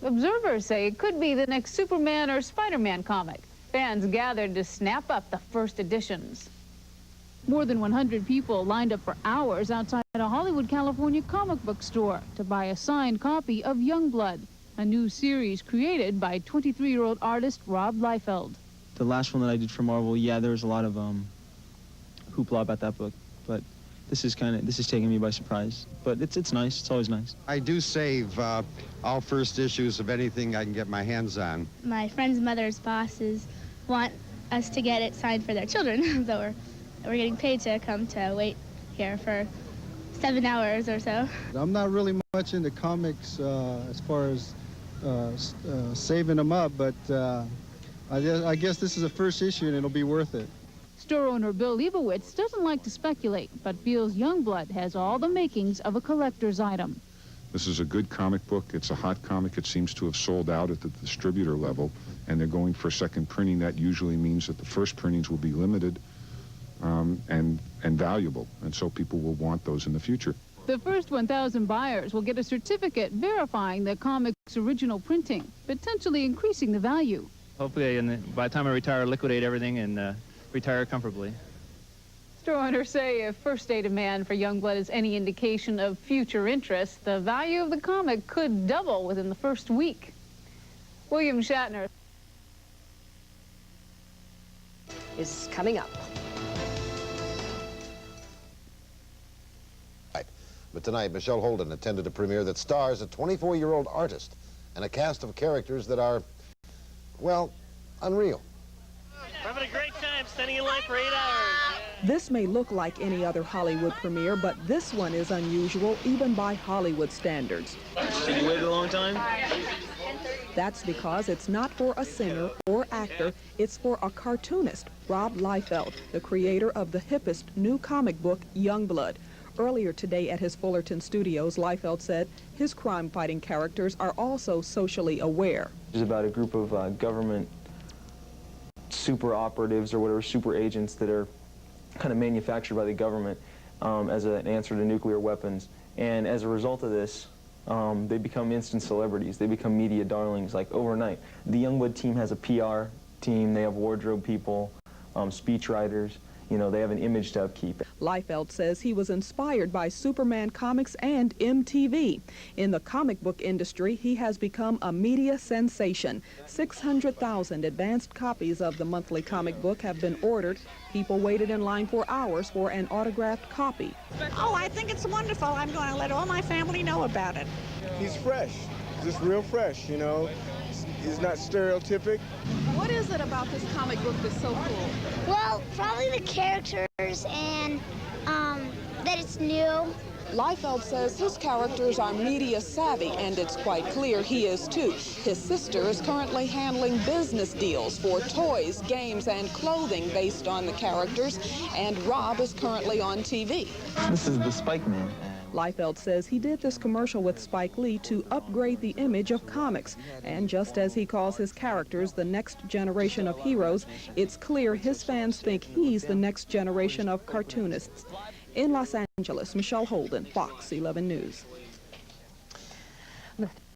Observers say it could be the next Superman or Spider-Man comic. Fans gathered to snap up the first editions. More than 100 people lined up for hours outside a Hollywood, California comic book store to buy a signed copy of Youngblood, a new series created by 23-year-old artist Rob Liefeld. The last one that I did for Marvel, yeah, there was a lot of hoopla about that book, but this is taking me by surprise. But it's nice. It's always nice. I do save all first issues of anything I can get my hands on. My friend's mother's bosses want us to get it signed for their children, so we're getting paid to come to wait here for 7 hours or so. I'm not really much into comics as far as saving them up, but I guess this is the first issue and it'll be worth it. Store owner Bill Leibowitz doesn't like to speculate, but feels Youngblood has all the makings of a collector's item. This is a good comic book. It's a hot comic. It seems to have sold out at the distributor level, and they're going for second printing. That usually means that the first printings will be limited and valuable, and so people will want those in the future. The first 1,000 buyers will get a certificate verifying the comic's original printing, potentially increasing the value. Hopefully, by the time I retire, liquidate everything and retire comfortably. Store owners say if first-day demand for Youngblood is any indication of future interest, the value of the comic could double within the first week. William Shatner is coming up. But tonight, Michelle Holden attended a premiere that stars a 24-year-old artist and a cast of characters that are, well, unreal. We're having a great time standing in line for 8 hours. This may look like any other Hollywood premiere, but this one is unusual even by Hollywood standards. Did you wait a long time? That's because it's not for a singer or actor, it's for a cartoonist, Rob Liefeld, the creator of the hippest new comic book, Youngblood. Earlier today at his Fullerton studios, Liefeld said his crime-fighting characters are also socially aware. It's about a group of government super operatives or whatever, super agents that are kind of manufactured by the government as an answer to nuclear weapons. And as a result of this, they become instant celebrities. They become media darlings like overnight. The Youngblood team has a PR team. They have wardrobe people, speech writers. You know, they have an image to upkeep. Liefeld says he was inspired by Superman comics and MTV. In the comic book industry, he has become a media sensation. 600,000 advanced copies of the monthly comic book have been ordered. People waited in line for hours for an autographed copy. Oh, I think it's wonderful. I'm going to let all my family know about it. He's fresh, just real fresh, you know. He's not stereotypic. What is it about this comic book that's so cool? Well, probably the characters and that it's new. Liefeld says his characters are media savvy, and it's quite clear he is too. His sister is currently handling business deals for toys, games, and clothing based on the characters, and Rob is currently on TV. This is the Spike Man. Liefeld says he did this commercial with Spike Lee to upgrade the image of comics. And just as he calls his characters the next generation of heroes, it's clear his fans think he's the next generation of cartoonists. In Los Angeles, Michelle Holden, Fox 11 News.